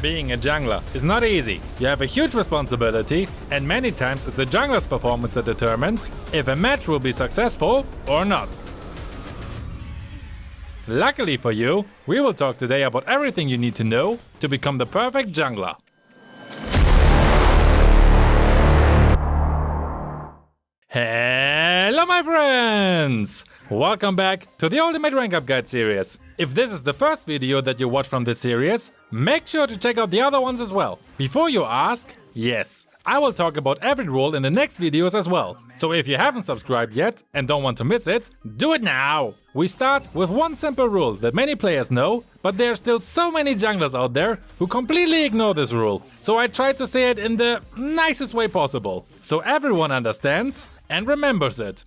Being a jungler is not easy. You have a huge responsibility, and many times it's the jungler's performance that determines if a match will be successful or not. Luckily for you, we will talk today about everything you need to know to become the perfect jungler. Hello my friends! Welcome back to the Ultimate Rank Up Guide series. If this is the first video that you watch from this series, make sure to check out the other ones as well. Before you ask, yes, I will talk about every role in the next videos as well. So if you haven't subscribed yet and don't want to miss it, do it now! We start with one simple rule that many players know, but there are still so many junglers out there who completely ignore this rule. So I try to say it in the nicest way possible, so everyone understands and remembers it.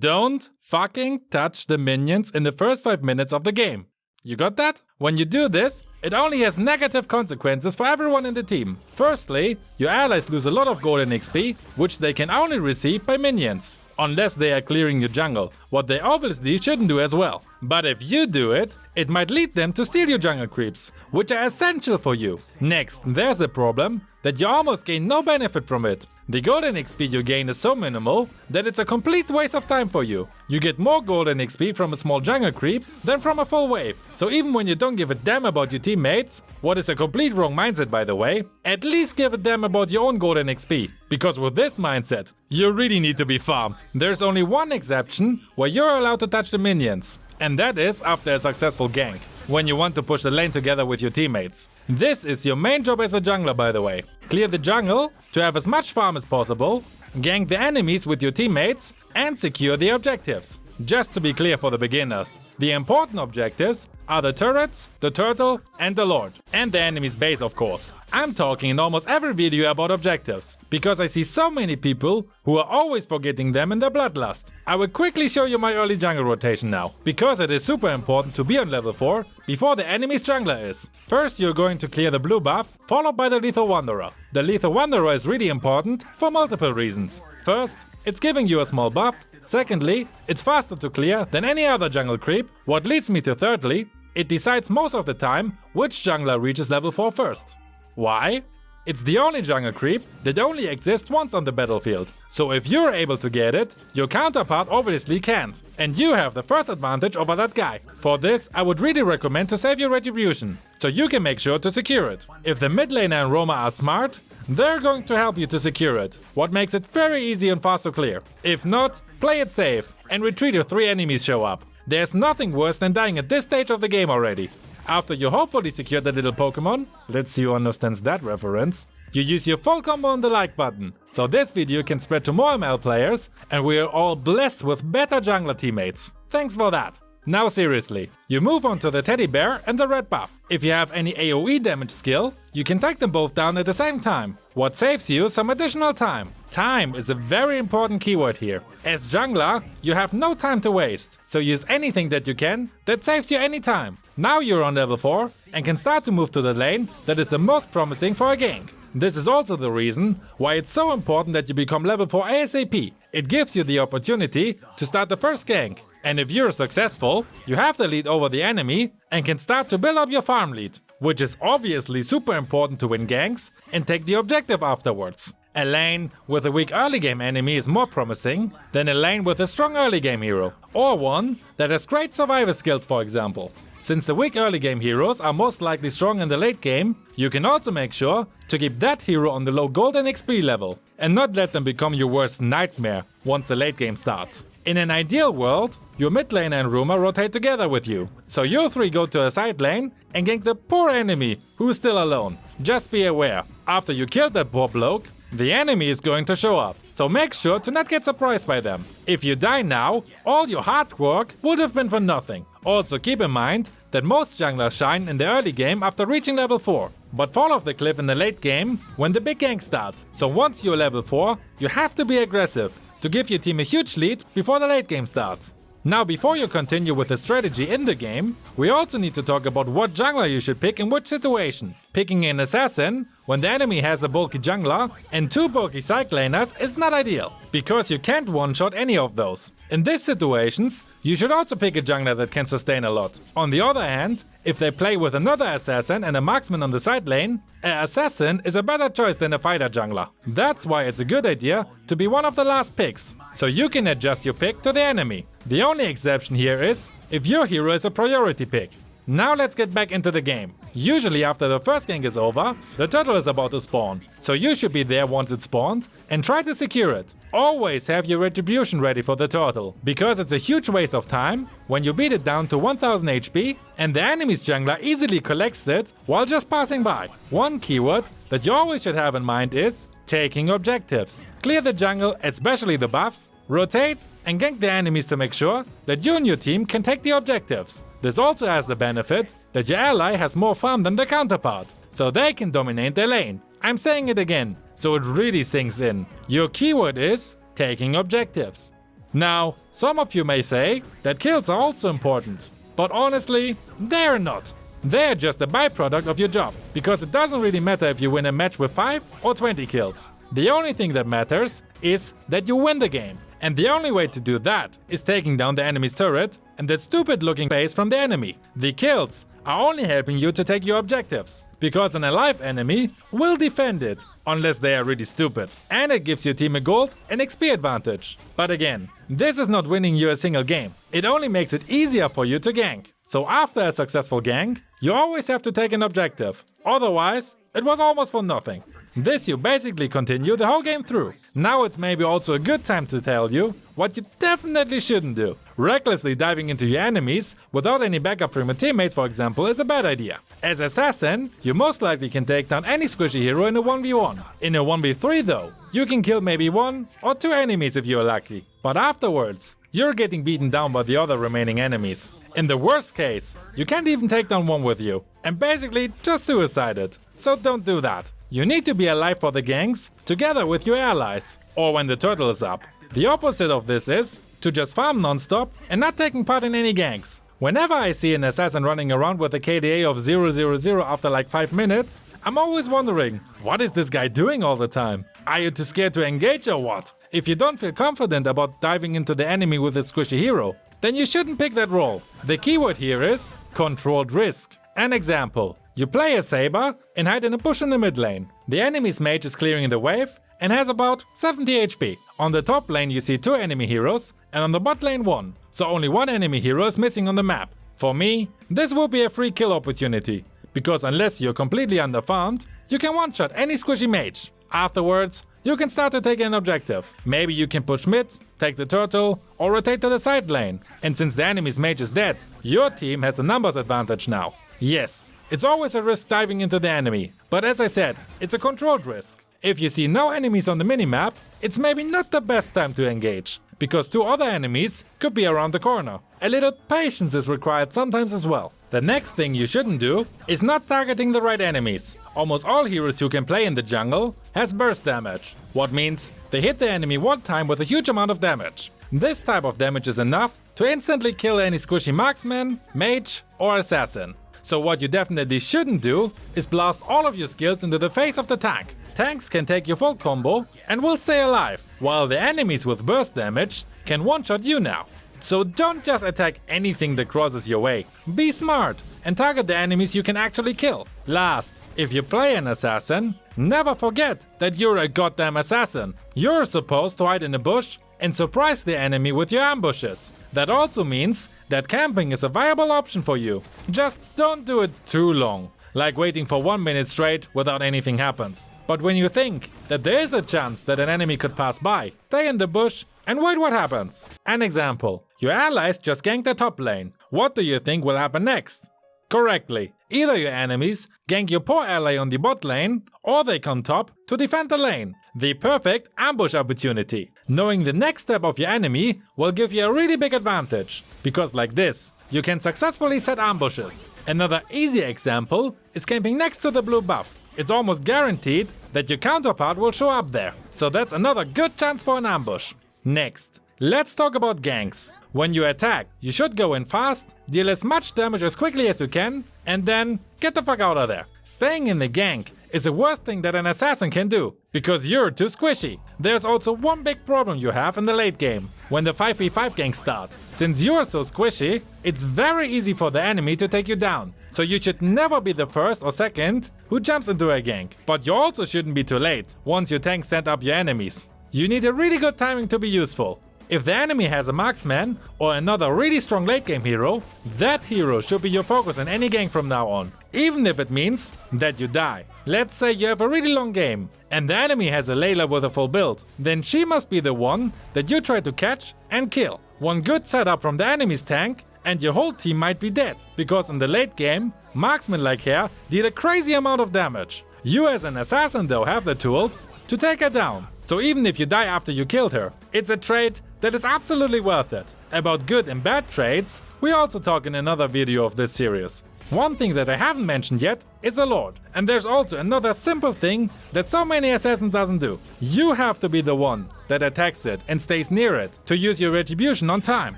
Don't fucking touch the minions in the first 5 minutes of the game. You got that? When you do this, it only has negative consequences for everyone in the team. Firstly, your allies lose a lot of golden XP, which they can only receive by minions. Unless they are clearing your jungle, what they obviously shouldn't do as well. But if you do it, it might lead them to steal your jungle creeps, which are essential for you. Next, there's a problem that you almost gain no benefit from it. The golden XP you gain is so minimal that it's a complete waste of time for you. You get more golden XP from a small jungle creep than from a full wave. So even when you don't give a damn about your teammates, what is a complete wrong mindset by the way, at least give a damn about your own golden XP. Because with this mindset, you really need to be farmed. There's only one exception where you're allowed to touch the minions. And that is after a successful gank, when you want to push the lane together with your teammates. This is your main job as a jungler by the way. Clear the jungle to have as much farm as possible, gank the enemies with your teammates, and secure the objectives. Just to be clear for the beginners, the important objectives are the turrets, the turtle, and the lord. And the enemy's base of course. I'm talking in almost every video about objectives, because I see so many people who are always forgetting them in their bloodlust. I will quickly show you my early jungle rotation now, because it is super important to be on level 4 before the enemy's jungler is. First you're going to clear the blue buff, followed by the Lethal Wanderer. The Lethal Wanderer is really important for multiple reasons. First, it's giving you a small buff. Secondly, it's faster to clear than any other jungle creep. What leads me to thirdly, it decides most of the time which jungler reaches level 4 first. Why? It's the only jungle creep that only exists once on the battlefield. So if you're able to get it, your counterpart obviously can't. And you have the first advantage over that guy. For this, I would really recommend to save your retribution, so you can make sure to secure it. If the mid laner and roamer are smart, they're going to help you to secure it, what makes it very easy and fast to clear. If not, play it safe and retreat if 3 enemies show up. There's nothing worse than dying at this stage of the game already. After you hopefully secure the little Pokemon, let's see who understands that reference, you use your full combo on the like button, so this video can spread to more ML players and we are all blessed with better jungler teammates. Thanks for that. Now seriously, you move on to the teddy bear and the red buff. If you have any AoE damage skill, you can take them both down at the same time, what saves you some additional time. Time is a very important keyword here. As jungler, you have no time to waste, so use anything that you can that saves you any time. Now you're on level 4 and can start to move to the lane that is the most promising for a gank. This is also the reason why it's so important that you become level 4 ASAP. It gives you the opportunity to start the first gank. And if you're successful, you have the lead over the enemy and can start to build up your farm lead, which is obviously super important to win ganks and take the objective afterwards. A lane with a weak early game enemy is more promising than a lane with a strong early game hero, or one that has great survivor skills for example. Since the weak early game heroes are most likely strong in the late game, you can also make sure to keep that hero on the low golden XP level and not let them become your worst nightmare once the late game starts. In an ideal world, your mid lane and roamer rotate together with you, so you 3 go to a side lane and gank the poor enemy who is still alone. Just be aware, after you kill that poor bloke, the enemy is going to show up, so make sure to not get surprised by them. If you die now, all your hard work would have been for nothing. Also keep in mind that most junglers shine in the early game after reaching level 4, but fall off the cliff in the late game when the big gank starts. So once you're level 4, you have to be aggressive to give your team a huge lead before the late game starts. Now before you continue with the strategy in the game, we also need to talk about what jungler you should pick in which situation. Picking an assassin when the enemy has a bulky jungler and 2 bulky side laners is not ideal, because you can't one-shot any of those. In these situations, you should also pick a jungler that can sustain a lot. On the other hand, If they play with another assassin and a marksman on the side lane, an assassin is a better choice than a fighter jungler. That's why it's a good idea to be one of the last picks, so you can adjust your pick to the enemy. The only exception here is if your hero is a priority pick. Now let's get back into the game. Usually after the first gank is over, the turtle is about to spawn. So you should be there once it spawns and try to secure it. Always have your retribution ready for the turtle, because it's a huge waste of time when you beat it down to 1000 HP and the enemy's jungler easily collects it while just passing by. One keyword that you always should have in mind is taking objectives. Clear the jungle, especially the buffs, rotate and gank the enemies to make sure that you and your team can take the objectives. This also has the benefit that your ally has more farm than the counterpart, so they can dominate their lane. I'm saying it again, so it really sinks in. Your keyword is taking objectives. Now, some of you may say that kills are also important, but honestly, they're not. They're just a byproduct of your job, because it doesn't really matter if you win a match with 5 or 20 kills. The only thing that matters is that you win the game. And the only way to do that is taking down the enemy's turret and that stupid looking base from the enemy. The kills are only helping you to take your objectives, because an alive enemy will defend it, unless they are really stupid. And it gives your team a gold and XP advantage. But again, this is not winning you a single game. It only makes it easier for you to gank. So after a successful gank, you always have to take an objective. Otherwise, it was almost for nothing. This you basically continue the whole game through. Now it's maybe also a good time to tell you what you definitely shouldn't do. Recklessly diving into your enemies without any backup from your teammates, for example, is a bad idea. As assassin, you most likely can take down any squishy hero in a 1v1. In a 1v3 though, you can kill maybe 1 or 2 enemies if you're lucky. But afterwards, you're getting beaten down by the other remaining enemies. In the worst case, you can't even take down one with you, and basically just suicide it. So don't do that. You need to be alive for the ganks together with your allies, or when the turtle is up. The opposite of this is to just farm non-stop and not taking part in any ganks. Whenever I see an assassin running around with a KDA of 000 after like 5 minutes, I'm always wondering, what is this guy doing all the time? Are you too scared to engage or what? If you don't feel confident about diving into the enemy with a squishy hero, then you shouldn't pick that role. The keyword here is controlled risk. An example, you play a saber and hide in a bush in the mid lane. The enemy's mage is clearing the wave and has about 70 HP. On the top lane you see 2 enemy heroes and on the bot lane 1, so only 1 enemy hero is missing on the map. For me, this will be a free kill opportunity, because unless you're completely underfarmed, you can one-shot any squishy mage. Afterwards, you can start to take an objective. Maybe you can push mid, take the turtle, or rotate to the side lane. And since the enemy's mage is dead, your team has a numbers advantage now. Yes, it's always a risk diving into the enemy, but as I said, it's a controlled risk. If you see no enemies on the minimap, it's maybe not the best time to engage, because 2 other enemies could be around the corner. A little patience is required sometimes as well. The next thing you shouldn't do is not targeting the right enemies. Almost all heroes you can play in the jungle has burst damage, what means they hit the enemy one time with a huge amount of damage. This type of damage is enough to instantly kill any squishy marksman, mage or assassin. So what you definitely shouldn't do is blast all of your skills into the face of the tank. Tanks can take your full combo and will stay alive, while the enemies with burst damage can one-shot you now. So don't just attack anything that crosses your way. Be smart and target the enemies you can actually kill. Last, if you play an assassin, never forget that you're a goddamn assassin. You're supposed to hide in a bush and surprise the enemy with your ambushes. That also means that camping is a viable option for you. Just don't do it too long, like waiting for 1 minute straight without anything happens. But when you think that there is a chance that an enemy could pass by, stay in the bush and wait what happens. An example, your allies just ganked the top lane. What do you think will happen next? Correctly, either your enemies gank your poor ally on the bot lane, or they come top to defend the lane. The perfect ambush opportunity. Knowing the next step of your enemy will give you a really big advantage, because like this, you can successfully set ambushes. Another easy example is camping next to the blue buff. It's almost guaranteed that your counterpart will show up there, so that's another good chance for an ambush. Next, let's talk about ganks. When you attack, you should go in fast, deal as much damage as quickly as you can, and then get the fuck out of there. Staying in the gank is the worst thing that an assassin can do, because you're too squishy. There's also one big problem you have in the late game, when the 5v5 ganks start. Since you're so squishy, it's very easy for the enemy to take you down. So you should never be the first or second who jumps into a gank. But you also shouldn't be too late, once your tank sent up your enemies. You need a really good timing to be useful. If the enemy has a marksman or another really strong late game hero, that hero should be your focus in any gank from now on, even if it means that you die. Let's say you have a really long game and the enemy has a Layla with a full build, then she must be the one that you try to catch and kill. One good setup from the enemy's tank and your whole team might be dead, because in the late game, marksmen like her deal a crazy amount of damage. You as an assassin though have the tools to take her down. So even if you die after you killed her, it's a trade that is absolutely worth it. About good and bad trades, we also talk in another video of this series. One thing that I haven't mentioned yet is the Lord. And there's also another simple thing that so many assassins doesn't do. You have to be the one that attacks it and stays near it to use your retribution on time.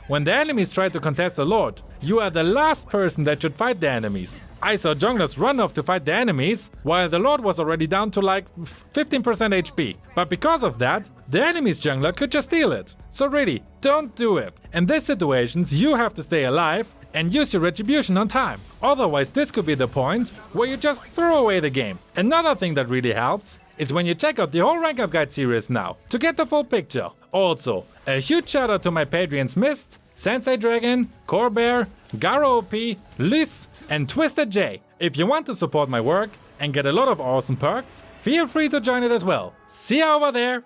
When the enemies try to contest the Lord, you are the last person that should fight the enemies. I saw junglers run off to fight the enemies, while the Lord was already down to like 15% HP. But because of that, the enemy's jungler could just steal it. So really, don't do it. In these situations, you have to stay alive and use your retribution on time. Otherwise, this could be the point where you just throw away the game. Another thing that really helps is when you check out the whole rank up guide series now to get the full picture. Also, a huge shout out to my Patreons Mist, Sensei Dragon, Corbear, Garo OP, Lys, and Twisted J. If you want to support my work and get a lot of awesome perks, feel free to join it as well. See you over there!